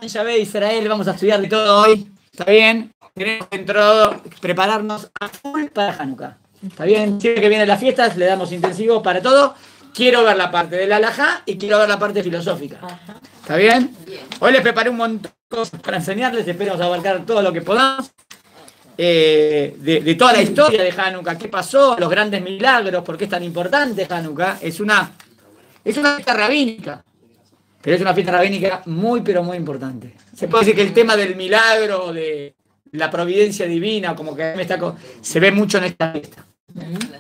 Yahvé Israel, vamos a estudiar de todo hoy. ¿Está bien? Queremos prepararnos a full para Hanukkah. ¿Está bien? Siempre que vienen las fiestas le damos intensivo para todo. Quiero ver la parte del halajá y quiero ver la parte filosófica. ¿Está bien? Hoy les preparé un montón de cosas para enseñarles. Esperamos abarcar todo lo que podamos. De toda la historia de Hanukkah. ¿Qué pasó? Los grandes milagros. ¿Por qué es tan importante Hanukkah? Es una fiesta rabínica. Pero es una fiesta rabínica muy, pero muy importante. Se puede decir que el tema del milagro, de la providencia divina, como que se ve mucho en esta fiesta.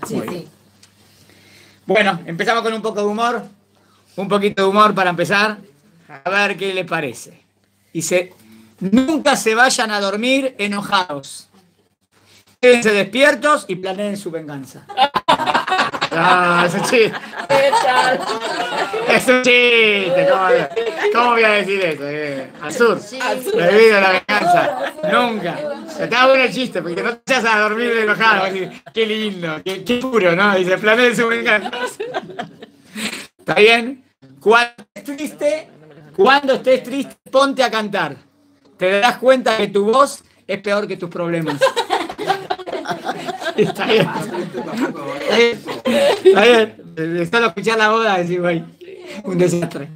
Sí, sí. Bueno, empezamos con un poco de humor. Un poquito de humor para empezar. A ver qué les parece. Dice, nunca se vayan a dormir enojados. Quédense despiertos y planeen su venganza. Ah, es un chiste. Es un chiste. ¿Cómo voy a decir eso? Azul. Prohibido la venganza. Nunca. Está bueno el chiste, porque no te vas a dormir enojado. Qué lindo, qué puro, ¿no? Dice, planeen su venganza. ¿Está bien? Cuando estés triste, ponte a cantar. Te darás cuenta que tu voz es peor que tus problemas. Está bien. Está bien. Solo escuchar la boda decir, güey, un desastre.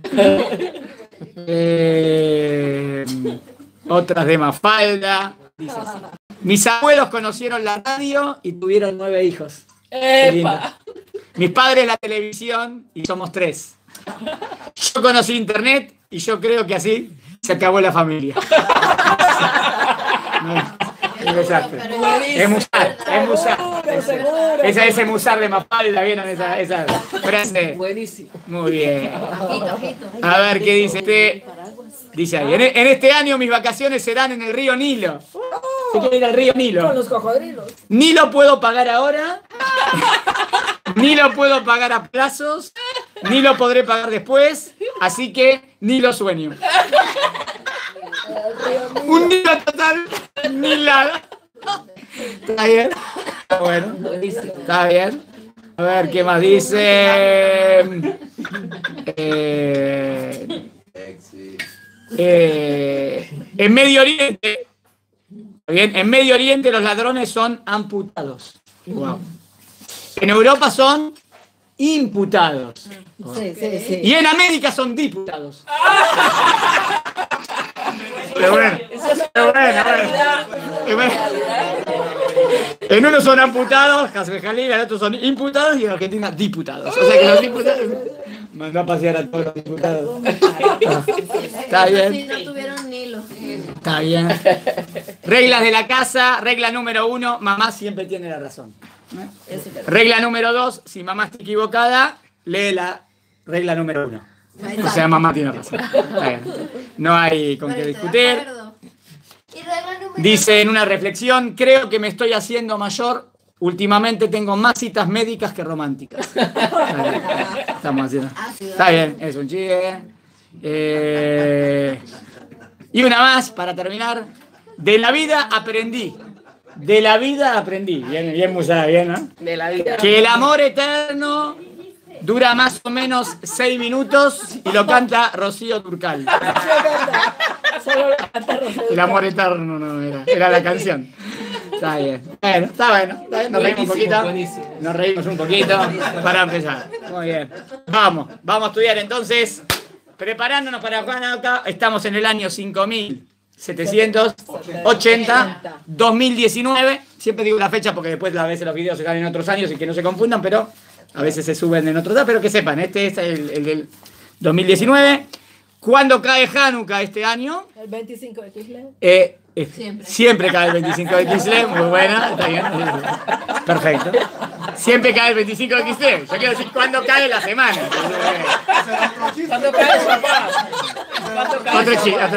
Otras de Mafalda. Dice así. Mis abuelos conocieron la radio y tuvieron 9 hijos. Qué lindo. Mis padres la televisión y somos 3. Yo conocí internet y yo creo que así se acabó la familia. Un desastre. Es musar. Ese musar de Mafalda, ¿vieron esa frase? Buenísimo. Muy bien. A ver qué dice dice ahí, en este año mis vacaciones serán en el río Nilo. Se quiere ir al río Nilo. Con los cocodrilos. Ni lo puedo pagar ahora, ni lo puedo pagar a plazos, ni lo podré pagar después, así que ni lo sueño. Un Nilo total, ni nada. ¿Está bien? Bueno, está bien. A ver, ¿qué más dice? En Medio Oriente, bien, en Medio Oriente los ladrones son amputados. Wow. En Europa son imputados. Sí. Y en América son diputados. Pero bueno. En uno son amputados, en otro son imputados y en Argentina diputados. O sea que los diputados mandó a pasear a todos los diputados. Está bien. Si no tuvieron Nilo. Está bien. Reglas de la casa. Regla número 1, mamá siempre tiene la razón. Regla número 2, si mamá está equivocada, lee la regla número 1. O sea, mamá tiene razón. No hay con qué discutir. Dice en una reflexión, creo que me estoy haciendo mayor. Últimamente tengo más citas médicas que románticas. Estamos haciendo. Está bien, es un chiste. Y una más para terminar. De la vida aprendí. Bien musada, bien, ¿no? De la vida. Que el amor eterno dura más o menos 6 minutos y lo canta Rocío Dúrcal. Solo lo canta Rocío. El amor eterno no era la canción. Está bien. Bueno, está bueno. Nos reímos un poquito. Buenísimo. Nos reímos un poquito para empezar. Muy bien. Vamos a estudiar entonces. Preparándonos para Hanukkah. Estamos en el año 5780, 2019. Siempre digo la fecha porque después a veces los videos se dan en otros años y que no se confundan, pero a veces se suben en otros datos, pero que sepan, este es el del 2019. ¿Cuándo cae Hanukkah este año? El 25 de Kislev. Siempre cae el 25 de Kislev, muy buena, está bien. Perfecto. Siempre cae el 25 de Kislev. Yo quiero decir cuándo cae la semana. ¿Cuándo cae el papá? Otro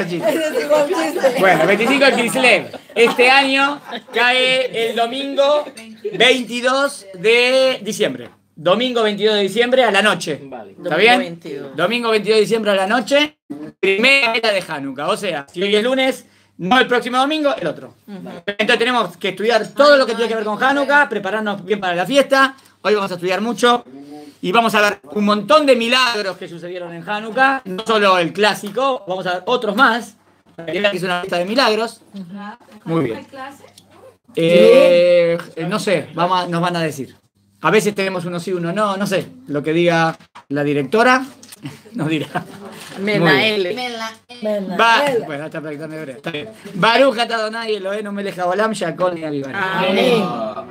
chiste. Bueno, el 25 de Kislev. Este año cae el domingo 22 de diciembre. Domingo 22 de diciembre a la noche. ¿Está bien? Domingo 22 de diciembre a la noche. Primera meta de Hanukkah. O sea, si hoy es lunes, no el próximo domingo, el otro. Entonces tenemos que estudiar todo lo que tiene que ver con Hanukkah, prepararnos bien para la fiesta. Hoy vamos a estudiar mucho y vamos a ver un montón de milagros que sucedieron en Hanukkah. No solo el clásico, vamos a ver otros más. que es una lista de milagros. Muy bien. ¿Hay clase? No sé, nos van a decir. A veces tenemos uno sí, uno no, no sé. Lo que diga la directora nos dirá. Menael. Bueno, está practicando hebreo. Está bien. Baruch atah Adonai Eloheinu melech haolam she'akol nהיה b'dvaro.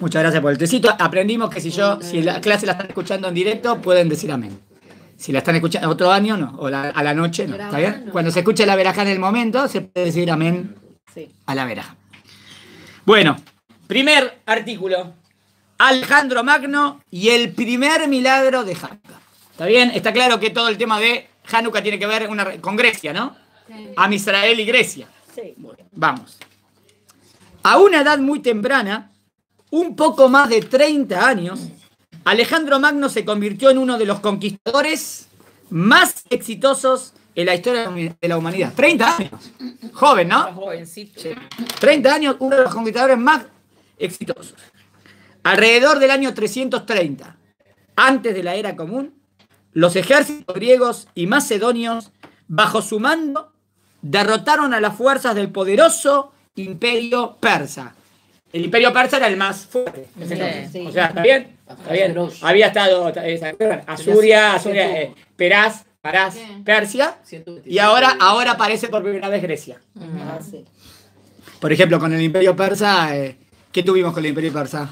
Muchas gracias por el tecito. Aprendimos que si la clase la están escuchando en directo, pueden decir amén. Si la están escuchando otro año, no. O a la noche, no. ¿Está bien? Cuando se escucha la verajá en el momento, se puede decir amén a la verajá. Bueno, primer artículo. Alejandro Magno y el primer milagro de Hanukkah. ¿Está bien? Está claro que todo el tema de Hanukkah tiene que ver con Grecia, ¿no? Sí. Am Israel y Grecia. Sí. Bueno, vamos. A una edad muy temprana, un poco más de 30 años, Alejandro Magno se convirtió en uno de los conquistadores más exitosos en la historia de la humanidad. 30 años. Joven, ¿no? Jovencito. 30 años, uno de los conquistadores más exitosos. Alrededor del año 330, antes de la era común, los ejércitos griegos y macedonios, bajo su mando, derrotaron a las fuerzas del poderoso imperio persa. El imperio persa era el más fuerte. Sí. O sea, ¿está bien? Está bien. Había estado Asuria, Parás, Persia, y ahora aparece por primera vez Grecia. Sí. Por ejemplo, con el imperio persa, ¿qué tuvimos con el imperio persa?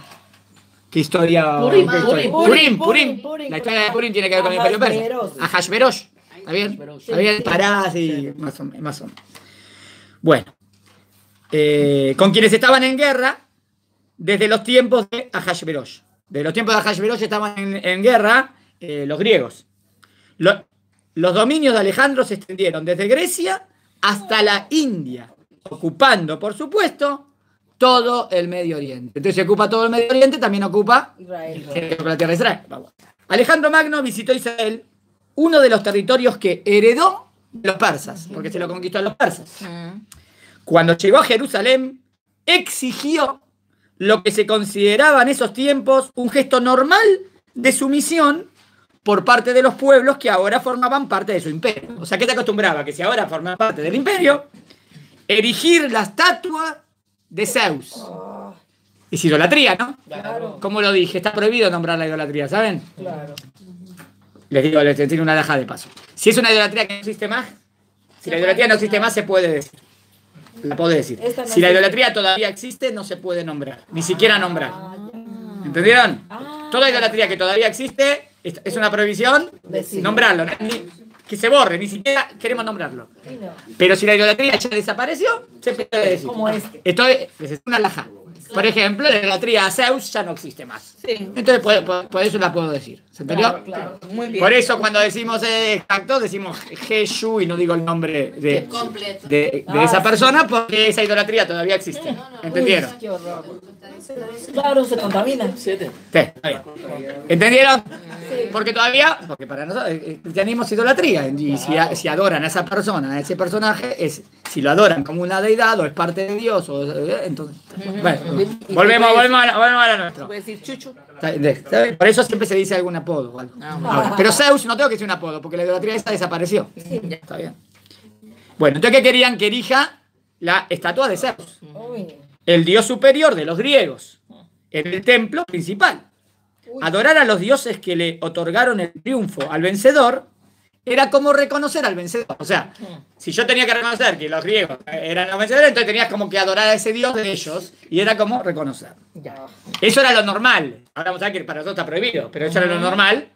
¿Qué historia? Purim. Purim. La historia de Purim tiene que ver con el imperio persa. Ahasverosh. ¿Está bien? Está bien, Parás y más o menos. Bueno. Con quienes estaban en guerra desde los tiempos de Ahasverosh. Desde los tiempos de Ahasverosh estaban en guerra los griegos. Los dominios de Alejandro se extendieron desde Grecia hasta la India, ocupando, por supuesto, todo el Medio Oriente. Entonces, si ocupa todo el Medio Oriente, también ocupa la tierra de Israel. Vamos. Alejandro Magno visitó Israel, uno de los territorios que heredó de los persas, porque se lo conquistó a los persas. Cuando llegó a Jerusalén, exigió lo que se consideraba en esos tiempos un gesto normal de sumisión por parte de los pueblos que ahora formaban parte de su imperio. O sea, ¿qué se acostumbraba? Que si ahora formaban parte del imperio, erigir la estatua de Zeus. Es idolatría, ¿no? Claro. Como lo dije, está prohibido nombrar la idolatría, ¿saben? Claro. Les tiro una laja de paso. Si es una idolatría que no existe más, si la idolatría no existe más, se puede decir. La puedo decir. Esta no Si la existe. idolatría todavía existe, no se puede nombrar. Ni siquiera nombrar. ¿Entendieron? Toda idolatría que todavía existe es una prohibición Decirlo. nombrarlo. Que se borre, ni siquiera queremos nombrarlo. Sí, no. Pero si la idolatría ya desapareció, se puede decir. Como este. Esto es una laja. Por ejemplo, la idolatría a Zeus ya no existe más. Sí. Entonces, por eso la puedo decir. ¿Se entendió? Claro. Muy bien. Por eso cuando decimos exacto, decimos Jesús y no digo el nombre de Completo. esa persona porque esa idolatría todavía existe. ¿Entendieron? Qué horror. Claro, se contamina. Sí, está bien. ¿Entendieron? Porque para nosotros el cristianismo es idolatría. Y si adoran a esa persona, a ese personaje, si lo adoran como una deidad o es parte de Dios, entonces. Bueno, volvemos a la nuestra. Puedes decir chuchu. Está bien. Por eso siempre se dice algún apodo. O algo. Ahora, pero Zeus no tengo que decir un apodo, porque la idolatría esa desapareció. Está bien. Bueno, entonces, ¿qué querían? Que erija la estatua de Zeus, Uy. el dios superior de los griegos, en el templo principal. Adorar a los dioses que le otorgaron el triunfo al vencedor era como reconocer al vencedor. O sea, si yo tenía que reconocer que los griegos eran los vencedores, entonces tenías como que adorar a ese dios de ellos y era como reconocer. Eso era lo normal. Ahora vamos a ver que para nosotros está prohibido, pero eso era lo normal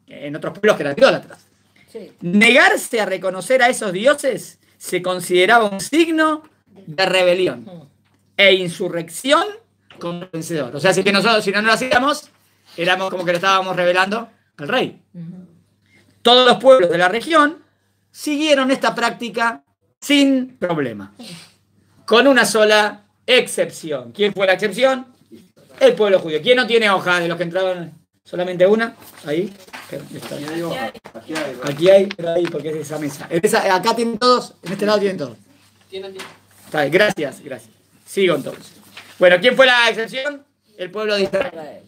en otros pueblos que eran idólatras. Sí. Negarse a reconocer a esos dioses se consideraba un signo de rebelión e insurrección contra el vencedor. O sea, si no lo hacíamos, éramos como que le estábamos revelando al rey. Todos los pueblos de la región siguieron esta práctica sin problema, con una sola excepción. ¿Quién fue la excepción? El pueblo judío. ¿Quién no tiene hoja de los que entraban? Solamente una. Ahí. Aquí hay, pero ahí, porque es esa mesa. Acá tienen todos, en este lado tienen todos. Está bien, gracias. Sigo entonces. Bueno, ¿quién fue la excepción? El pueblo de Israel.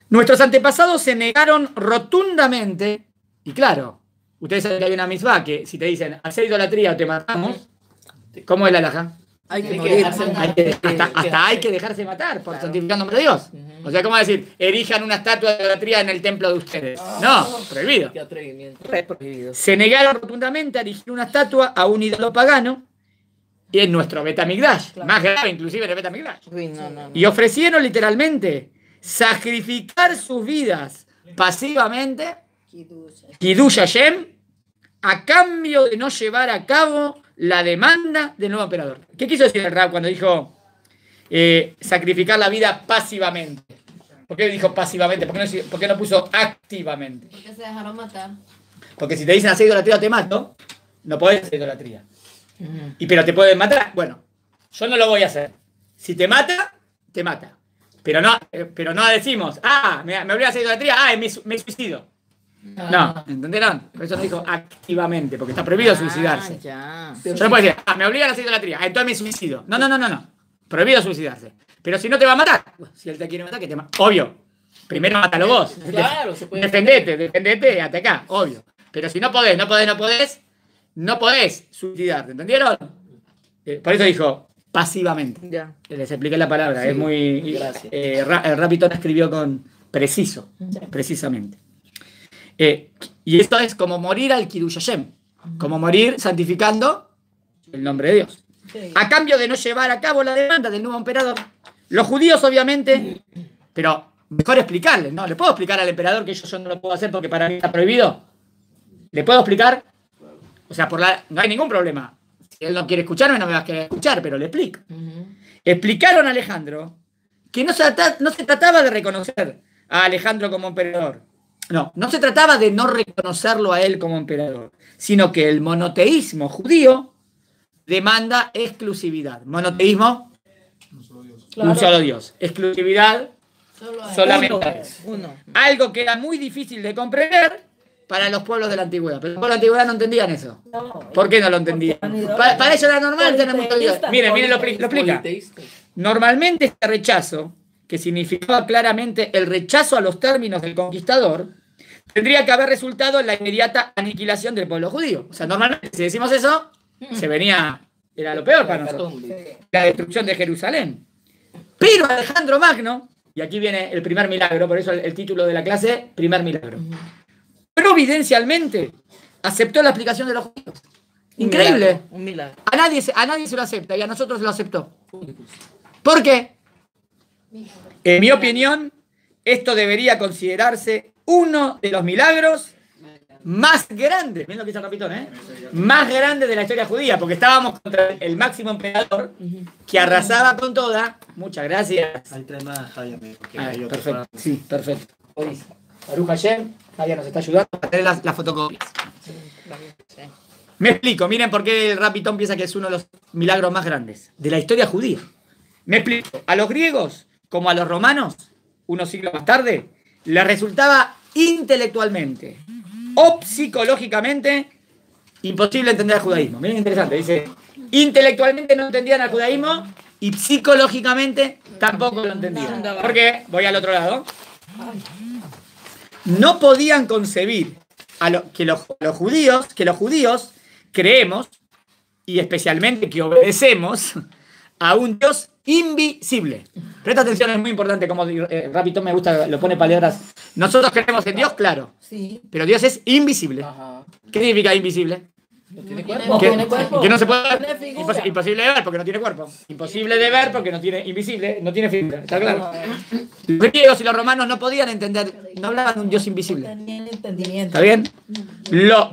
Nuestros antepasados se negaron rotundamente, y claro, Ustedes saben que hay una misma que si te dicen hacer idolatría o te matamos, ¿cómo es la halajá? Hay que Hay que morir. dejarse Hasta hay que dejarse matar por santificar el nombre de Dios. O sea, ¿cómo decir? Erijan una estatua de idolatría en el templo de ustedes. No, prohibido. Qué atrevimiento. Re prohibido. Se negaron rotundamente a erigir una estatua a un ídolo pagano y en nuestro Betamigdash, más grave inclusive en el Betamigdash. Uy, no. Y ofrecieron literalmente sacrificar sus vidas pasivamente, Kiddush Hashem, a cambio de no llevar a cabo la demanda del nuevo emperador. ¿Qué quiso decir el Rab cuando dijo sacrificar la vida pasivamente? ¿Por qué dijo pasivamente? ¿Por qué no puso activamente? Porque se dejaron matar. Porque si te dicen hacer idolatría o te mato, no podés hacer idolatría. Pero te pueden matar. Bueno, yo no lo voy a hacer. Si te mata, te mata. Pero no decimos, me voy a hacer idolatría, me suicido. No, ¿entendieron? Por eso no dijo activamente, porque está prohibido suicidarse. Ya. Yo no puedo decir, me obligan a hacer idolatría, entonces me suicido. No. Prohibido suicidarse. Pero si no te va a matar, si él te quiere matar, que te mata. Obvio. Primero mátalo vos. Claro, se puede. Defendete hasta acá, obvio. Pero si no podés suicidarte, ¿entendieron? Por eso dijo pasivamente. Ya. Les expliqué la palabra, Sí, es muy... gracias. El Rapitón escribió con preciso, precisamente. Y esto es como morir al Kiddush Hashem, como morir santificando el nombre de Dios. A cambio de no llevar a cabo la demanda del nuevo emperador. Los judíos, obviamente, pero mejor explicarles, ¿no? ¿Le puedo explicar al emperador que yo no lo puedo hacer porque para mí está prohibido? ¿Le puedo explicar? O sea, no hay ningún problema. Si él no quiere escucharme, no me va a querer escuchar, pero le explico. Explicaron a Alejandro que no se trataba de reconocer a Alejandro como emperador. No se trataba de no reconocerlo a él como emperador, sino que el monoteísmo judío demanda exclusividad. Monoteísmo, un solo Dios. Exclusividad, solamente Uno. algo que era muy difícil de comprender para los pueblos de la antigüedad. Pero los pueblos de la antigüedad no entendían eso. ¿Por qué no lo entendían? Para ellos era normal tener mucho Dios. Miren, lo explica. Politeístas. Normalmente este rechazo, que significaba claramente el rechazo a los términos del conquistador, tendría que haber resultado en la inmediata aniquilación del pueblo judío. O sea, normalmente si decimos eso, era lo peor para nosotros. La destrucción de Jerusalén. Pero Alejandro Magno, y aquí viene el primer milagro, por eso el título de la clase, primer milagro. Providencialmente aceptó la explicación de los judíos. Increíble. Un milagro. A nadie se lo acepta y a nosotros lo aceptó. ¿Por qué? En mi opinión, esto debería considerarse uno de los milagros más grandes, miren lo que dice el Rapitón, más grandes de la historia judía, porque estábamos contra el máximo emperador que arrasaba con toda. Muchas gracias. Ahí trae más, Javier. Perfecto, sí, perfecto. Baruch Hashem, Javier nos está ayudando a tener las fotocopias. Me explico, miren por qué el Rapitón piensa que es uno de los milagros más grandes de la historia judía. Me explico, a los griegos como a los romanos, unos siglos más tarde, les resultaba intelectualmente o psicológicamente imposible entender el judaísmo. Miren, interesante, dice, intelectualmente no entendían el judaísmo y psicológicamente tampoco lo entendían. ¿Por qué? Voy al otro lado. No podían concebir que los judíos creemos, y especialmente que obedecemos, a un Dios invisible. Presta atención, es muy importante, como Rapitón me gusta, lo pone palabras. Nosotros creemos en Dios, claro, Sí. pero Dios es invisible. Ajá. ¿Qué significa invisible? No tiene cuerpo. Que no se puede ver. Tiene figura. Imposible de ver porque no tiene cuerpo. Imposible de ver porque no tiene invisible, no tiene figura. ¿Está claro? Los griegos y los romanos no podían entender, no hablaban de un Dios invisible. Tenían entendimiento. ¿Está bien?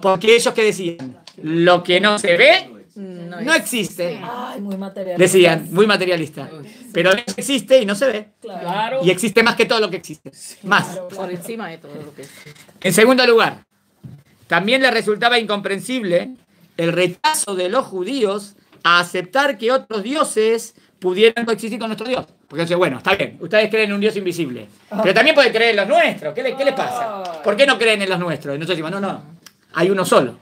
Porque ellos que decían, lo que no se ve no existe. Ay, muy material. Decían, muy materialista. Pero Dios existe y no se ve. Claro. Y existe más que todo lo que existe. Más. Por encima de todo lo que es. En segundo lugar, también les resultaba incomprensible el rechazo de los judíos a aceptar que otros dioses pudieran coexistir con nuestro Dios. Porque dice, bueno, está bien, ustedes creen en un Dios invisible, pero también pueden creer en los nuestros. ¿Qué les pasa? ¿Por qué no creen en los nuestros? Y nosotros decimos, no, hay uno solo.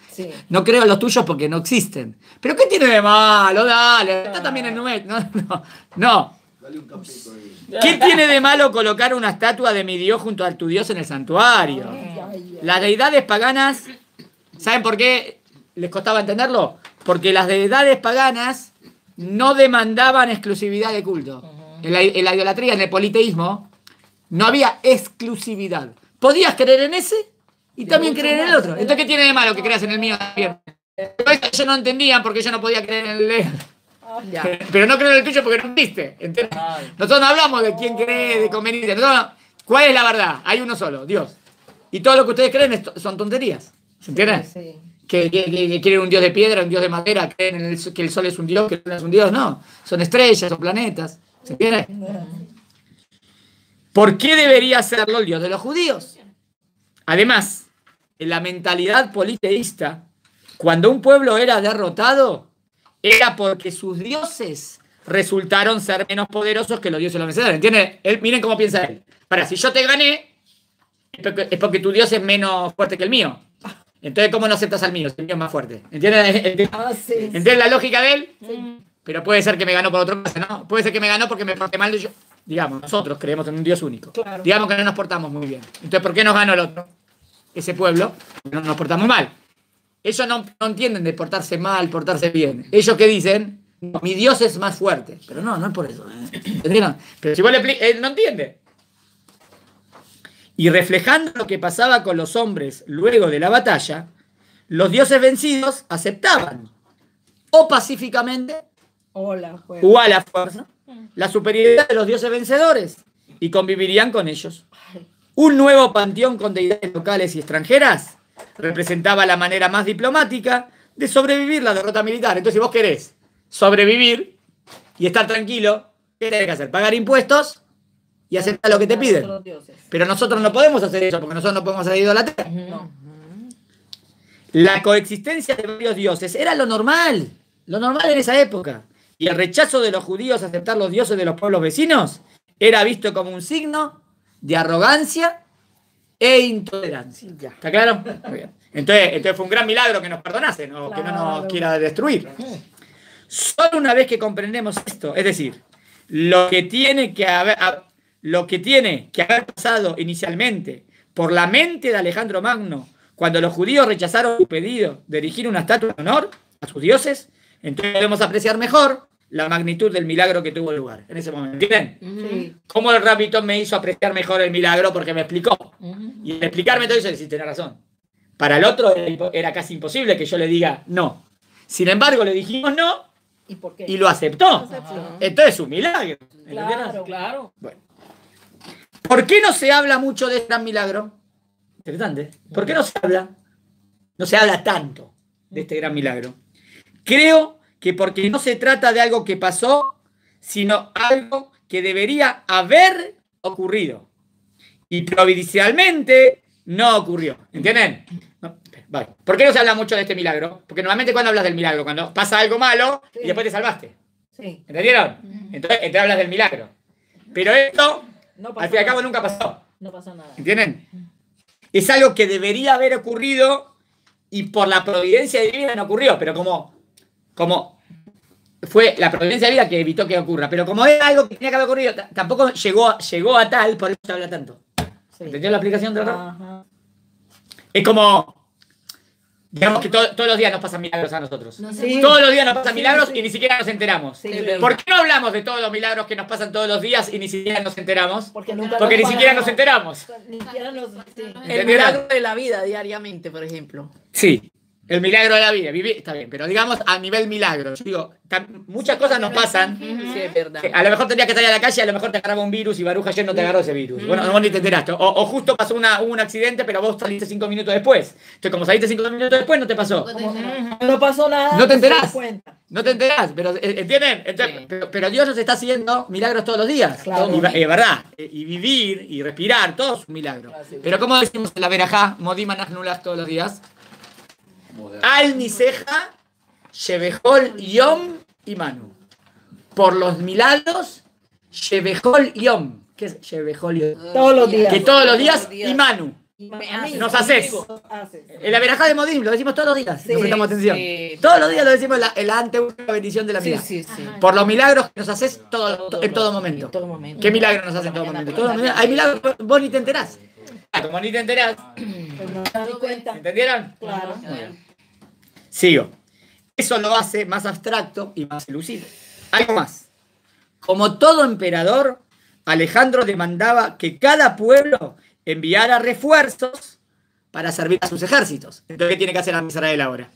Sí. No creo en los tuyos porque no existen. ¿Pero qué tiene de malo? Dale, está también en nuestro. No. ¿Qué tiene de malo colocar una estatua de mi Dios junto a tu Dios en el santuario? Las deidades paganas ¿Saben por qué les costaba entenderlo? Porque las deidades paganas no demandaban exclusividad de culto. En la idolatría, en el politeísmo, no había exclusividad. Podías creer en ese y también creer en el otro. Entonces, ¿qué tiene de malo que creas en el mío también? Ellos no entendían por qué yo no podía creer en el de él. Ya. Pero no creo en el tuyo porque no viste. ¿Entiendes? Nosotros no hablamos de quién cree, de conveniencia. ¿Cuál es la verdad? Hay uno solo, Dios. Y todo lo que ustedes creen son tonterías. ¿Se entiende? Sí. Que quieren un dios de piedra, un dios de madera, creen que el sol es un dios, que el sol es un dios. No, son estrellas, son planetas. ¿Se entiende? ¿Por qué debería serlo el dios de los judíos? Además, en la mentalidad politeísta, cuando un pueblo era derrotado, era porque sus dioses resultaron ser menos poderosos que los dioses de los vencedores. ¿Entienden? Miren cómo piensa él. Para, si yo te gané, es porque tu dios es menos fuerte que el mío. Entonces, ¿cómo no aceptas al mío? Si el mío es más fuerte. ¿Entienden? Sí. ¿Entienden la lógica de él? Sí. Pero puede ser que me ganó por otro caso, ¿no? Puede ser que me ganó porque me porté mal. Digamos, nosotros creemos en un Dios único. Claro. Digamos que no nos portamos muy bien. Entonces, ¿por qué nos ganó el otro? Ese pueblo, no nos portamos mal. Ellos no entienden de portarse mal, portarse bien. Ellos que dicen, no, mi Dios es más fuerte. Pero no es por eso. ¿Entendieron? Pero si vos le él no entiende. Y reflejando lo que pasaba con los hombres luego de la batalla, los dioses vencidos aceptaban, o pacíficamente, Hola, pues. o a la fuerza, la superioridad de los dioses vencedores y convivirían con ellos. Un nuevo panteón con deidades locales y extranjeras representaba la manera más diplomática de sobrevivir la derrota militar. Entonces, si vos querés sobrevivir y estar tranquilo, ¿qué tenés que hacer? Pagar impuestos y aceptar lo que te piden. Pero nosotros no podemos hacer eso, porque nosotros no podemos hacer idolatría. No. La coexistencia de varios dioses era lo normal en esa época. Y el rechazo de los judíos a aceptar los dioses de los pueblos vecinos era visto como un signo de arrogancia e intolerancia. ¿Está claro? Muy bien. Entonces fue un gran milagro que nos perdonasen o que no nos quiera destruir. Solo una vez que comprendemos esto, es decir, lo que tiene que haber pasado inicialmente por la mente de Alejandro Magno cuando los judíos rechazaron su pedido de erigir una estatua en honor a sus dioses, entonces podemos apreciar mejor la magnitud del milagro que tuvo lugar en ese momento. ¿Entienden? Sí. Cómo el Rabitón me hizo apreciar mejor el milagro porque me explicó. Y al explicarme todo eso, sí, tenés razón. Para el otro era casi imposible que yo le diga no. Sin embargo, le dijimos no ¿Y por qué? y lo aceptó. Aceptó. Entonces es un milagro. Claro. Claro. Bueno. ¿Por qué no se habla mucho de este gran milagro? Interesante. ¿Por qué no se habla? No se habla tanto de este gran milagro. Creo que porque no se trata de algo que pasó, sino algo que debería haber ocurrido. Y providencialmente no ocurrió. ¿Entienden? No, vale. ¿Por qué no se habla mucho de este milagro? Porque normalmente cuando hablas del milagro, cuando pasa algo malo y después te salvaste. Sí. ¿Entendieron? Entonces hablas del milagro. Pero esto, No pasó al fin y al cabo, nada. nunca pasó. No pasó nada. ¿Entienden? Es algo que debería haber ocurrido y por la providencia divina no ocurrió, pero como fue la providencia divina que evitó que ocurra, pero como era algo que tenía que haber ocurrido, tampoco llegó a tal, por eso se habla tanto. Sí. ¿Entendió la aplicación de otro? Ajá. Es como, digamos que todos los días nos pasan milagros a nosotros. Sí. Todos los días nos pasan Sí, milagros sí. y ni siquiera nos enteramos. Sí, ¿Por qué no hablamos de todos los milagros que nos pasan todos los días y ni siquiera nos enteramos? Porque nunca Porque ni nos siquiera pagamos. nos enteramos. Ni siquiera nos... Sí. El ¿Entendieron? milagro de la vida diariamente, por ejemplo. Sí, el milagro de la vida. Está bien, pero digamos a nivel milagro. Yo digo, muchas cosas nos pasan. Sí, es verdad. A lo mejor tendrías que salir a la calle, a lo mejor te agarraba un virus y Baruch ayer no te agarró ese virus. Bueno, vos ni te enteraste. O justo pasó hubo un accidente, pero vos saliste 5 minutos después. Entonces, como saliste 5 minutos después, no te pasó. No pasó nada. No te enterás. se das cuenta. No te enterás, pero ¿entienden? Entonces, Sí. pero Dios nos está haciendo milagros todos los días. Claro. Y verdad. Y vivir y respirar, todo es un milagro. Pero como decimos en la verajá, Modim Anachnulas todos los días, Al Niseja, Shebejol Yom y Manu. Por los milagros, Shebejol Yom. ¿Qué es Shebejol Yom? Todos los días. Que todos los días y Manu. Amén. Nos haces. Haces. En la verajá de Modim lo decimos todos los días. Sí, no prestamos atención. sí. Todos los días lo decimos en la anteúltima bendición de la Sí, vida. sí, sí. Por los milagros que nos haces en todo momento. En todo momento. ¿Qué milagros nos hacen en todo momento? Hay milagros, vos ni te enterás. Como ni te enterás. Pues no me di cuenta. ¿Entendieron? Claro. Sigo. Eso lo hace más abstracto y más elusivo. Algo más. Como todo emperador, Alejandro demandaba que cada pueblo enviara refuerzos para servir a sus ejércitos. Entonces, ¿qué tiene que hacer Israel ahora?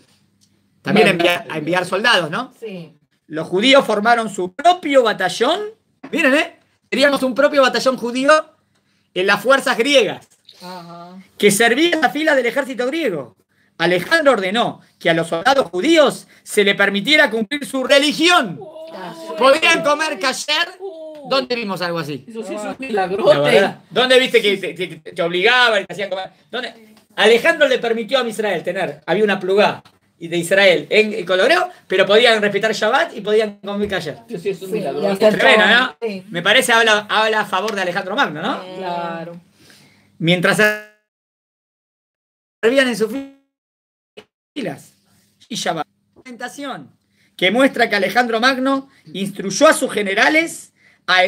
También enviar soldados, ¿no? Sí. Los judíos formaron su propio batallón. Miren, teníamos un propio batallón judío en las fuerzas griegas, Ajá. que servía en la fila del ejército griego. Alejandro ordenó que a los soldados judíos se le permitiera cumplir su religión. Podían comer kasher. ¿Dónde vimos algo así? Eso sí es un La milagrote. verdad. ¿Dónde viste que te obligaban y te hacían comer? ¿Dónde? Alejandro le permitió a Israel tener, había una plugá de Israel en Colorado, pero podían respetar Shabbat y podían comer kasher. Eso sí es un Sí, milagro. ya Sí, Tremendo, ¿no? Sí. Me parece habla a favor de Alejandro Magno, ¿no? Claro. Mientras servían en sus filas. Y Shabbat. Presentación que muestra que Alejandro Magno instruyó a sus generales a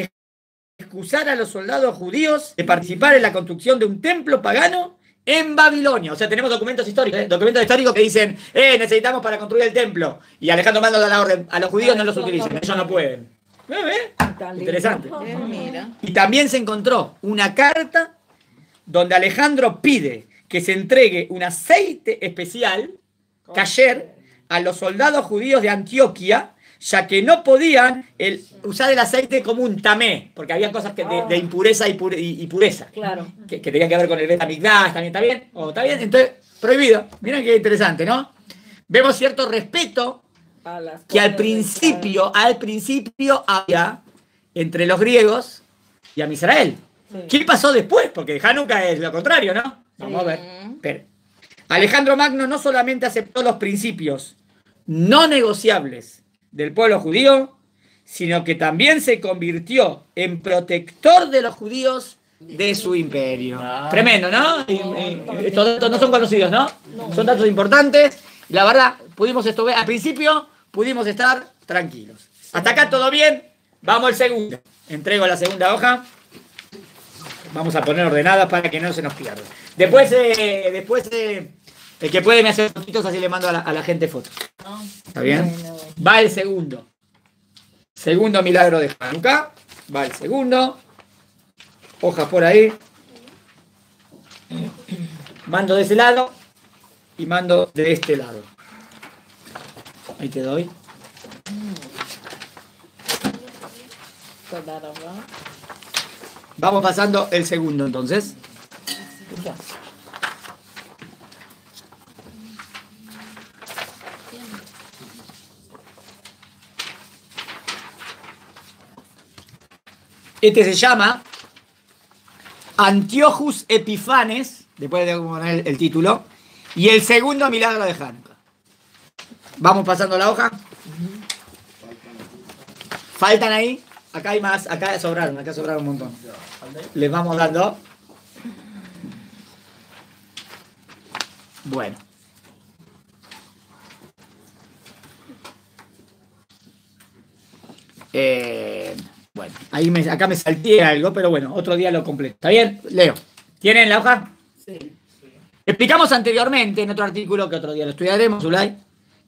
excusar a los soldados judíos de participar en la construcción de un templo pagano en Babilonia. O sea, tenemos documentos históricos, documentos históricos que dicen, necesitamos para construir el templo. Y Alejandro Magno da la orden, a los judíos no los utilicen, ellos no pueden. Interesante. Mira. Y también se encontró una carta donde Alejandro pide que se entregue un aceite especial, kasher, a los soldados judíos de Antioquia, ya que no podían usar el aceite como un tamé, porque había cosas de impureza y pureza, Claro. que tenían que ver con el Betamigdash, también está bien, está bien, entonces prohibido. Miren qué interesante, ¿no? Vemos cierto respeto A las que al cosas principio había entre los griegos y a Israel. Sí. ¿Qué pasó después? Porque Hanukkah es lo contrario, ¿no? Vamos a ver. Espera. Alejandro Magno no solamente aceptó los principios no negociables del pueblo judío, sino que también se convirtió en protector de los judíos de su imperio. Tremendo, ¿no? Estos datos no son conocidos, ¿no? Son datos importantes. Y la verdad, al principio pudimos estar tranquilos. Hasta acá todo bien. Vamos al segundo. Entrego la segunda hoja. Vamos a poner ordenadas para que no se nos pierda. Después, el que puede me hace fotitos, así le mando a la gente fotos. ¿Está bien? Va el segundo. Segundo milagro de Hanukkah. Va el segundo. Hojas por ahí. Mando de ese lado y mando de este lado. Ahí te doy. Vamos pasando el segundo entonces. Este se llama Antiochus Epifanes, después de poner el título, y el segundo milagro de Hanukkah. Vamos pasando la hoja. ¿Faltan ahí? Acá hay más, acá sobraron un montón. Les vamos dando. Bueno. Bueno, acá me salté algo, pero bueno, otro día lo completo. ¿Está bien? Leo. ¿Tienen la hoja? Sí. Explicamos anteriormente en otro artículo, que otro día lo estudiaremos, Zulay,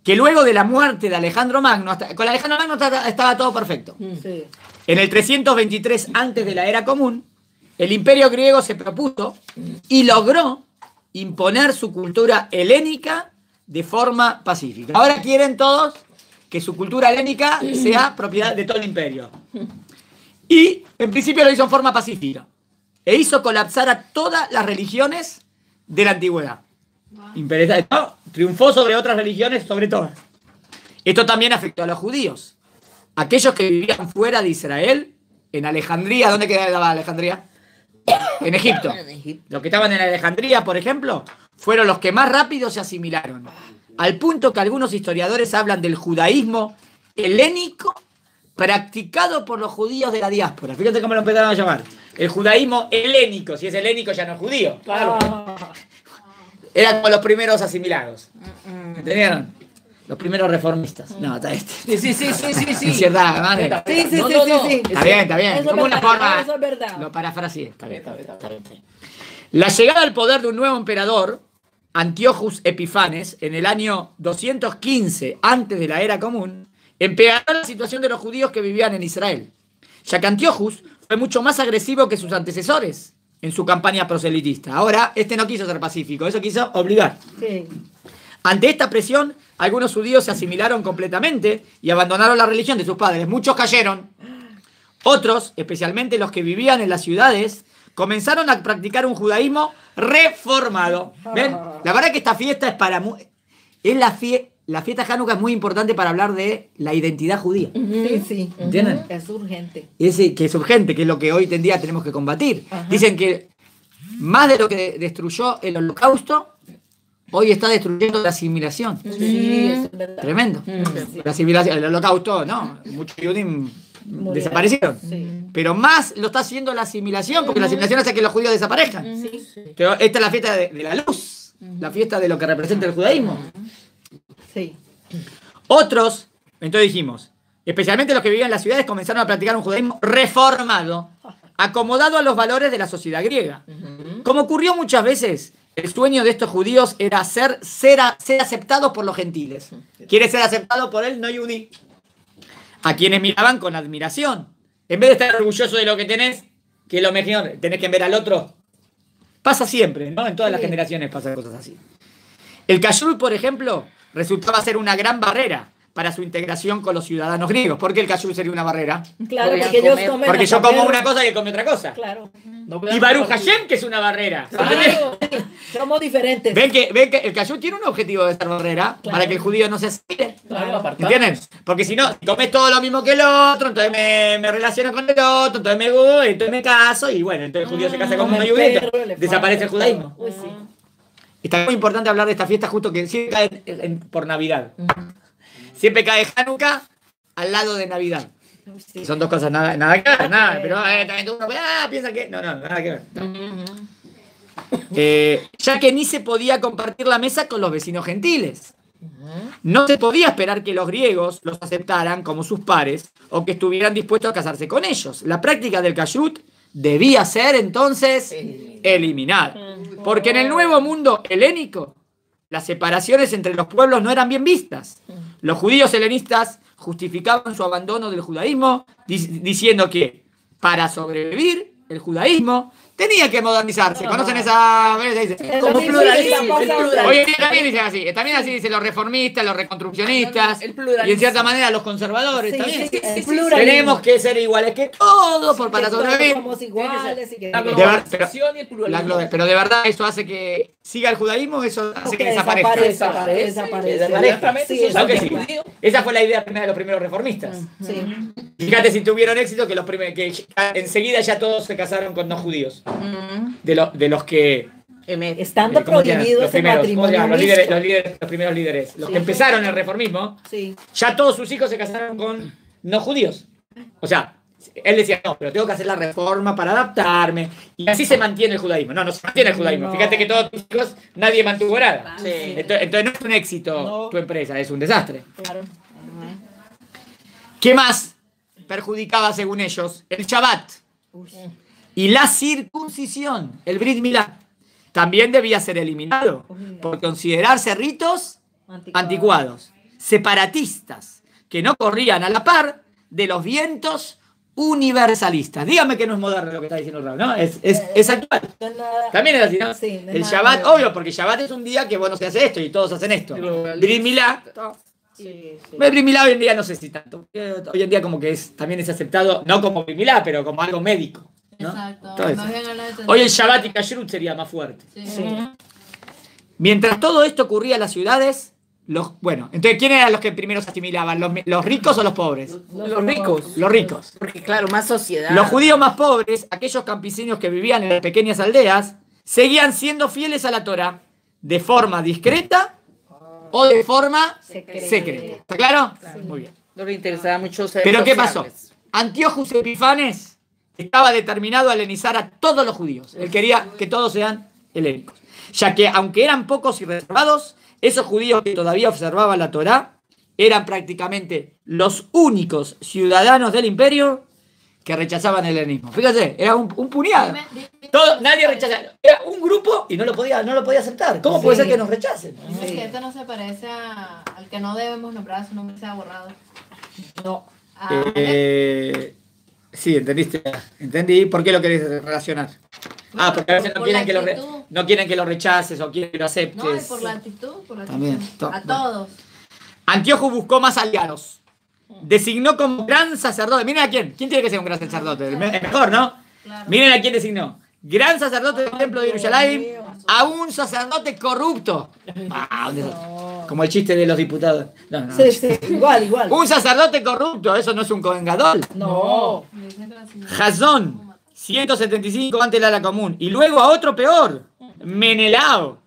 que luego de la muerte de Alejandro Magno, con Alejandro Magno estaba todo perfecto. Sí. En el 323 antes de la era común, el imperio griego se propuso y logró imponer su cultura helénica de forma pacífica. Ahora quieren todos que su cultura helénica sea propiedad de todo el imperio. Y en principio lo hizo en forma pacífica. E hizo colapsar a todas las religiones de la antigüedad. No, triunfó sobre otras religiones, sobre todas. Esto también afectó a los judíos. Aquellos que vivían fuera de Israel, en Alejandría. ¿Dónde quedaba Alejandría? En Egipto. Los que estaban en Alejandría, por ejemplo, fueron los que más rápido se asimilaron. Al punto que algunos historiadores hablan del judaísmo helénico practicado por los judíos de la diáspora. Fíjate cómo lo empezaron a llamar. El judaísmo helénico. Si es helénico ya no es judío. Claro. Eran como los primeros asimilados. ¿Entendieron? Los primeros reformistas. No, está este. Sí. En cierta manera. Sí. Está bien. Eso Como es una verdad, forma. eso es verdad. Lo parafraseé. Está bien. La llegada al poder de un nuevo emperador, Antiochus Epifanes, en el año 215 antes de la era común, empeoró la situación de los judíos que vivían en Israel, ya que Antiochus fue mucho más agresivo que sus antecesores en su campaña proselitista. Ahora, este no quiso ser pacífico, eso quiso obligar. Sí. Ante esta presión, algunos judíos se asimilaron completamente y abandonaron la religión de sus padres. Muchos cayeron. Otros, especialmente los que vivían en las ciudades, comenzaron a practicar un judaísmo reformado. ¿Ven? La verdad que esta fiesta es para... La fiesta de Hanukkah es muy importante para hablar de la identidad judía. Sí, sí. ¿Entienden? Es urgente. Que es urgente, que es lo que hoy en día tenemos que combatir. Ajá. Dicen que más de lo que destruyó el holocausto, hoy está destruyendo la asimilación. Sí, eso es verdad. Tremendo. Sí. La asimilación, el holocausto, no. Muchos judíos desaparecieron. Sí. Pero más lo está haciendo la asimilación, porque la asimilación hace que los judíos desaparezcan. Sí. Pero esta es la fiesta de la luz, la fiesta de lo que representa el judaísmo. Sí. Otros, entonces dijimos, especialmente los que vivían en las ciudades, comenzaron a practicar un judaísmo reformado, acomodado a los valores de la sociedad griega. Como ocurrió muchas veces, el sueño de estos judíos era ser aceptados por los gentiles. Quiere ser aceptado por el no yudí, a quienes miraban con admiración. En vez de estar orgulloso de lo que tenés, que es lo mejor, tenés que ver al otro. Pasa siempre, ¿no? En todas las generaciones pasan cosas así. El kashrut, por ejemplo, resultaba ser una gran barrera para su integración con los ciudadanos griegos. ¿Por qué el kashrut sería una barrera? Claro, Podrían porque ellos comer. comen. Porque yo hasta como perro. una cosa y él come otra cosa. Claro. Y Baruch Hashem, que es una barrera. Claro. Somos diferentes. ¿Ven que el kashrut tiene un objetivo de ser barrera? Claro. Para que el judío no se asimile. Claro. ¿Entienden? Porque si no, si comes todo lo mismo que el otro, entonces me relaciono con el otro, entonces me gusto, entonces me caso, y bueno, entonces el judío se casa con una judía, desaparece el judaísmo. Uy, sí. Está muy importante hablar de esta fiesta justo que siempre cae por Navidad. Siempre cae Hanukkah al lado de Navidad. Sí. Son dos cosas nada que ver, nada, pero también uno piensa que... No, nada que ver. Ya que ni se podía compartir la mesa con los vecinos gentiles. No se podía esperar que los griegos los aceptaran como sus pares o que estuvieran dispuestos a casarse con ellos. La práctica del kashrut debía ser entonces eliminada. Porque en el nuevo mundo helénico, las separaciones entre los pueblos no eran bien vistas. Los judíos helenistas justificaban su abandono del judaísmo diciendo que para sobrevivir el judaísmo tenía que modernizarse. ¿Conocen esa? Como pluralismo. Hoy en día también dicen así. También así dicen los reformistas, los reconstruccionistas El pluralismo. y en cierta manera los conservadores Sí, también. sí, el pluralismo. Tenemos que ser iguales que todos para Que todos sobrevivir. somos iguales y que... La De ver- globalización y el pluralismo. Pero de verdad eso hace que siga el judaísmo, eso hace que desaparezca. Desaparece. Sí, Claro que sí. judío. Esa fue la idea primera de los primeros reformistas. Sí. Fíjate si tuvieron éxito que enseguida ya todos se casaron con no judíos. De los que... Estando ¿cómo se llaman? prohibido Los ese primeros, ¿cómo se matrimonio llaman? mixto. Los primeros líderes. Los Sí. que empezaron el reformismo, Sí. ya todos sus hijos se casaron con no judíos. O sea, él decía, no, pero tengo que hacer la reforma para adaptarme. Y así se mantiene el judaísmo. No se mantiene el judaísmo. No. Fíjate que todos tus hijos, nadie mantuvo nada. Sí. Entonces no es un éxito No. tu empresa, es un desastre. Claro. ¿Qué más perjudicaba según ellos? El Shabbat y la circuncisión, el Brit Milá, también debía ser eliminado por considerarse ritos anticuados, separatistas, que no corrían a la par de los vientos universalistas. Dígame que no es moderno lo que está diciendo Raúl, ¿no? Es actual. No es nada- También es así, ¿no? Sí, no es El nada Shabbat, nuevo. obvio, porque Shabbat es un día que, bueno, se hace esto y todos hacen esto. Globalismo. Brit Milá, Sí, sí. Brit Milá hoy en día no sé si tanto. Hoy en día como que también es aceptado, no como Brit Milá, pero como algo médico, ¿no? Exacto. Todo eso. Más bien habla de Hoy el Shabbat y Kashrut sería más fuerte. Sí. Mientras todo esto ocurría en las ciudades, entonces, ¿quién eran los que primero se asimilaban? ¿Los ricos o los pobres? Los ricos. Los ricos. Porque claro, más sociedad. Los judíos más pobres, aquellos campesinos que vivían en las pequeñas aldeas, seguían siendo fieles a la Torah de forma discreta o de forma secreta. ¿Está claro? Muy bien. No le interesaba mucho ser ¿Pero qué pasó? sociables. Antiochus Epifanes estaba determinado a helenizar a todos los judíos. Él quería que todos sean helénicos. Ya que, aunque eran pocos y reservados, esos judíos que todavía observaban la Torá eran prácticamente los únicos ciudadanos del imperio que rechazaban el helenismo. Fíjate, era un puñado. Dime Nadie rechazaba. Era un grupo y no lo podía aceptar. ¿Cómo puede ser que nos rechacen? dime que esto no se parece al que no debemos nombrar, su nombre se ha borrado. No. Sí, entendí por qué lo querés relacionar. Porque a veces por la actitud. no quieren que lo rechaces o quieren que lo aceptes. No, y por la actitud, También, a todos. Antíoco buscó más aliados. Designó como gran sacerdote. Miren a quién. ¿Quién tiene que ser un gran sacerdote? Es mejor, ¿no? Claro. Miren a quién designó. Gran sacerdote del templo de Jerusalén a un sacerdote corrupto. Como el chiste de los diputados. No. Sí, igual. Un sacerdote corrupto, eso no es un Cohen Gadol. No. Jasón, 175 antes de la común. Y luego a otro peor, Menelao.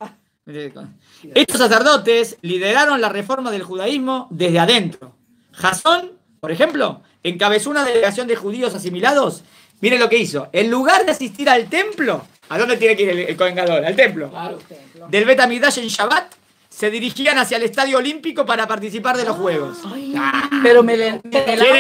Estos sacerdotes lideraron la reforma del judaísmo desde adentro. Jasón, por ejemplo, encabezó una delegación de judíos asimilados. Miren lo que hizo. En lugar de asistir al templo, ¿a dónde tiene que ir el Cohen Gadol? Al templo. Claro. Del Bet Hamikdash en Shabbat, se dirigían hacia el Estadio Olímpico para participar de los Juegos. Pero Tiene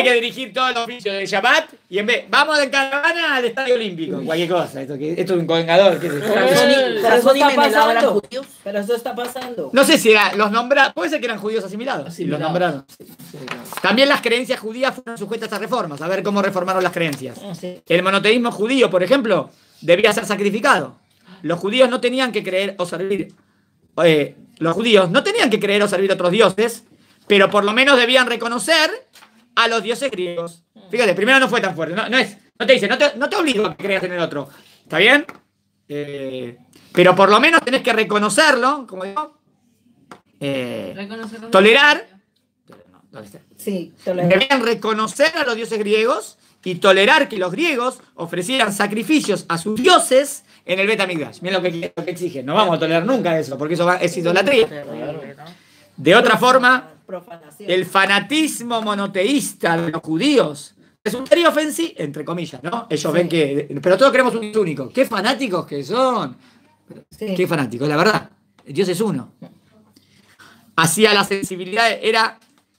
que dirigir todo el oficio de Shabbat y en vez, vamos de caravana al Estadio Olímpico. Cualquier cosa. Esto es un Cohen Gadol. ¿Qué es esto? Pero eso está Menelao eran pasando. judíos. Pero eso está pasando. No sé si los nombraron, puede ser que eran judíos asimilados, y los nombraron. También las creencias judías fueron sujetas a reformas, a ver cómo reformaron las creencias. Sí. El monoteísmo judío, por ejemplo, debía ser sacrificado. Los judíos no tenían que creer o servir, los judíos no tenían que creer o servir a otros dioses, pero por lo menos debían reconocer a los dioses griegos. Fíjate, primero no fue tan fuerte, no te dice, no te obligo a que creas en el otro, ¿está bien? Pero por lo menos tenés que reconocerlo, como digo, tolerar. Sí, Debían reconocer a los dioses griegos y tolerar que los griegos ofrecieran sacrificios a sus dioses en el Bet Hamikdash. Miren lo que exigen. No vamos a tolerar nunca eso, porque eso es idolatría. De otra forma, el fanatismo monoteísta de los judíos resultaría ofensivo, entre comillas, ¿no? Ellos ven que... Pero todos queremos un Dios único. ¡Qué fanáticos que son! ¡Qué fanáticos! La verdad, Dios es uno. Hacia la sensibilidad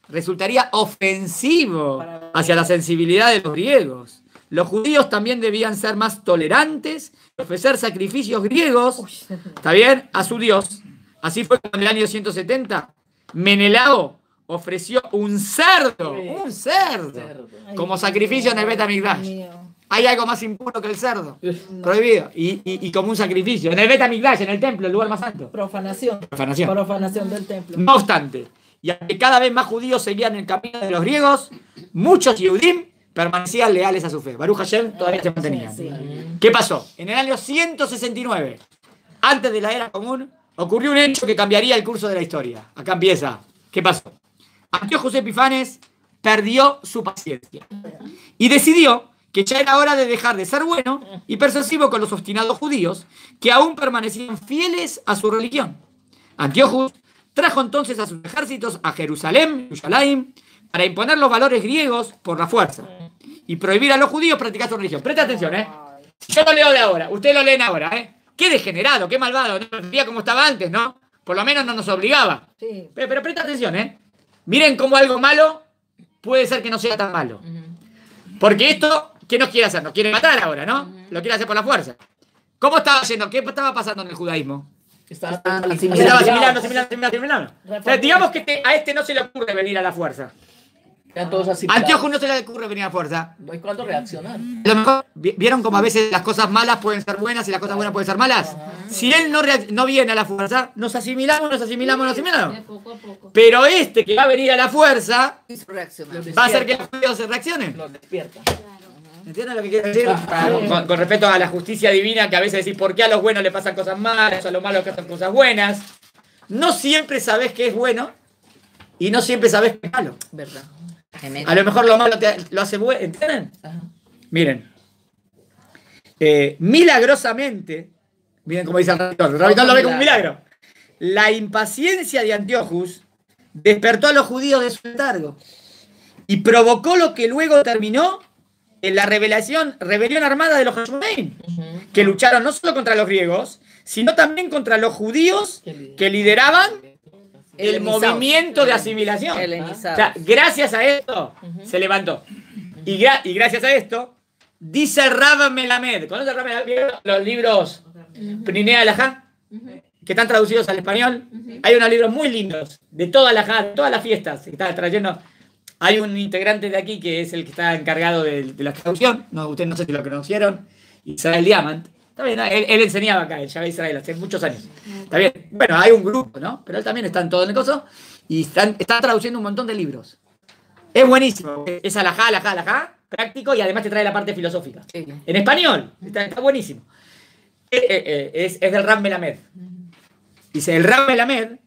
resultaría ofensivo hacia la sensibilidad de los griegos. Los judíos también debían ser más tolerantes y ofrecer sacrificios griegos, ¿está bien?, a su Dios. Así fue como en el año 170, Menelao ofreció un cerdo, como sacrificio en el Bet Hamikdash. Hay algo más impuro que el cerdo, prohibido, y como un sacrificio. En el Bet Hamikdash, en el templo, el lugar más santo. Profanación del templo. No obstante, y aunque cada vez más judíos seguían el camino de los griegos, muchos Yehudim permanecían leales a su fe. Baruch Hashem todavía se mantenían. ¿Qué pasó? En el año 169, antes de la era común, ocurrió un hecho que cambiaría el curso de la historia. Acá empieza. ¿Qué pasó? Antíoco Epifanes perdió su paciencia y decidió que ya era hora de dejar de ser bueno y persuasivo con los obstinados judíos que aún permanecían fieles a su religión. Antíoco trajo entonces a sus ejércitos a Jerusalén, para imponer los valores griegos por la fuerza y prohibir a los judíos practicar su religión. Presta atención, yo lo leo de ahora, ustedes lo leen ahora, Qué degenerado, qué malvado, no vivía como estaba antes, ¿no? Por lo menos no nos obligaba. Sí. Pero presta atención, Miren cómo algo malo puede ser que no sea tan malo. Porque esto, ¿qué nos quiere hacer? Nos quiere matar ahora, ¿no? Lo quiere hacer por la fuerza. ¿Cómo estaba yendo? ¿Qué estaba pasando en el judaísmo? Estaba asimilando. Entonces, digamos que a este no se le ocurre venir a la fuerza. Antíoco no se le ocurre venir a la fuerza. No hay cuándo reaccionar. A lo mejor, ¿vieron cómo a veces las cosas malas pueden ser buenas y las cosas buenas pueden ser malas? Si él no viene a la fuerza, nos asimilamos. De poco a poco. Pero este que va a venir a la fuerza Reaccionar. va a hacer que los judíos se reaccionen. Los despierta. ¿Entienden lo que quiero decir? Con respecto a la justicia divina, que a veces decís, ¿por qué a los buenos le pasan cosas malas, a los malos que hacen cosas buenas? No siempre sabés qué es bueno y no siempre sabés qué es malo. ¿Verdad? A lo mejor lo malo lo hace bueno, ¿entienden? Miren, milagrosamente, miren cómo dice el Rabitón lo ve como un milagro. La impaciencia de Antíochus despertó a los judíos de su letargo y provocó lo que luego terminó en la rebelión armada de los Hashmonaim, que lucharon no solo contra los griegos, sino también contra los judíos que lideraban el movimiento de asimilación. O sea, gracias a esto se levantó. Y gracias a esto Dice Rab Melamed. ¿Conoce Rab Melamed? Los libros Prinea Alajá, que están traducidos al español. Hay unos libros muy lindos de toda Alajá, de todas las fiestas. Que está trayendo. Hay un integrante de aquí que es el que está encargado de la traducción. No, ustedes no sé si lo conocieron. Israel Diamant. Está bien, ¿no? Él enseñaba acá, el Shabbat Israel, hace muchos años. Está bien. Bueno, hay un grupo, ¿no? Pero él también está en todo el coso. Y está traduciendo un montón de libros. Es buenísimo. Es alajá, práctico, y además te trae la parte filosófica. En español. Está buenísimo. Es del Rab Melamed. Dice, el Rab Melamed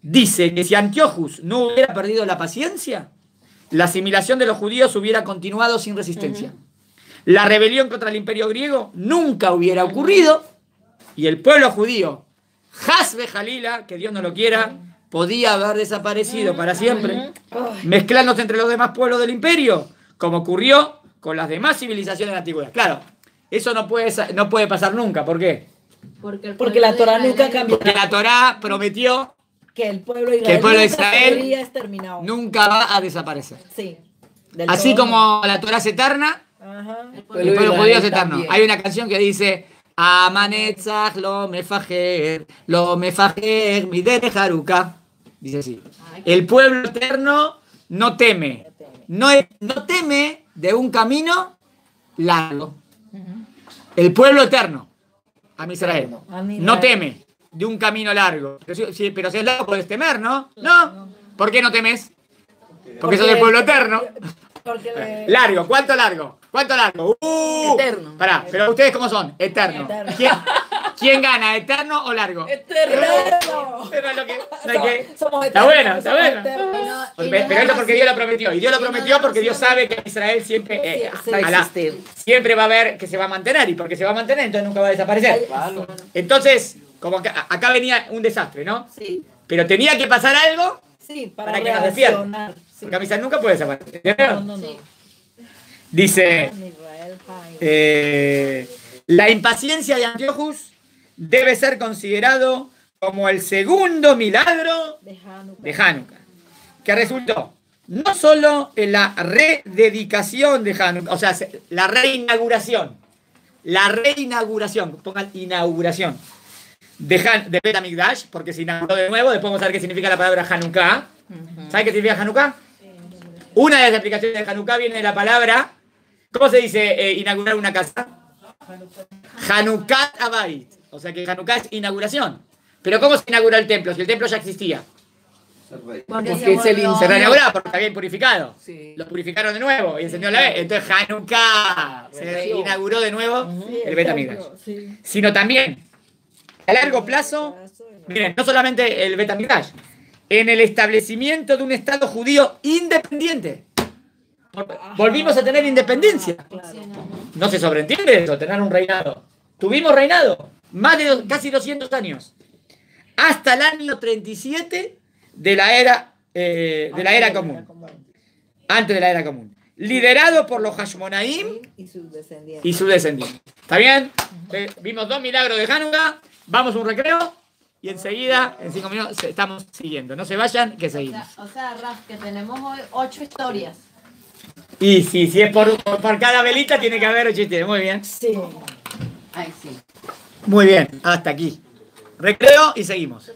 dice que si Antiochus no hubiera perdido la paciencia, la asimilación de los judíos hubiera continuado sin resistencia. La rebelión contra el imperio griego nunca hubiera ocurrido y el pueblo judío, Hasbe Jalila, que Dios no lo quiera, podía haber desaparecido para siempre, mezclándose entre los demás pueblos del imperio, como ocurrió con las demás civilizaciones de la antigüedad. Claro, eso no puede pasar nunca. ¿Por qué? Porque la Torá nunca cambió. Porque la Torá prometió que el pueblo de Israel nunca va a desaparecer. Sí. Así como la Torá es eterna, el pueblo judío es eterno. También. Hay una canción que dice Amanetzach lo mefajer midere haruka. Dice así. El pueblo eterno no teme. No teme de un camino largo. El pueblo eterno, a Israel, no teme de un camino largo. Pero si es largo puedes temer, ¿no? No. ¿Por qué no temes? Porque sos del pueblo eterno. Largo, ¿cuánto largo? ¿Cuánto largo? Eterno. Pará, pero ustedes ¿cómo son? Eterno. ¿Quién gana? ¿Eterno o largo? Eterno. Pero es lo que, Somos está bueno, está bueno. Pero eso porque Dios lo prometió. Y Dios lo prometió porque Dios sabe que Israel siempre, siempre va a haber que se va a mantener. Y porque se va a mantener, entonces nunca va a desaparecer. Entonces, como acá venía un desastre, ¿no? Sí. Pero tenía que pasar algo para que nos despierten. Sí. Porque Israel nunca puede desaparecer. No. Dice, la impaciencia de Antiochus debe ser considerado como el segundo milagro de Hanukkah, que resultó no solo en la rededicación de Hanukkah, o sea, la reinauguración, pongan inauguración, de Bet HaMikdash, porque se inauguró de nuevo. Después vamos a ver qué significa la palabra Hanukkah. ¿Sabe qué significa Hanukkah? Una de las explicaciones de Hanukkah viene de la palabra, ¿cómo se dice inaugurar una casa? Hanukkah Abayit. O sea que Hanukkah es inauguración. Pero ¿cómo se inauguró el templo? Si el templo ya existía. Porque se reinauguró porque está bien purificado. Sí. Lo purificaron de nuevo y encendió la vez. Entonces Hanukkah se inauguró de nuevo el Bet HaMikdash. Sino también, a largo plazo, miren, no solamente el Bet HaMikdash, en el establecimiento de un Estado judío independiente. Volvimos a tener independencia. No se sobreentiende eso, tener un reinado. Tuvimos reinado más de casi 200 años. Hasta el año 37 de la era común. Antes de la era común. Liderado por los Hashmonaim y sus descendientes. ¿Está bien? Vimos 2 milagros de Hanukkah. Vamos a un recreo. Y enseguida, en 5 minutos, estamos siguiendo. No se vayan, que seguimos. O sea, Raf, que tenemos hoy 8 historias. Y si es por cada velita, tiene que haber 8 historias. Muy bien. Sí. Ay, sí. Muy bien, hasta aquí. Recreo y seguimos.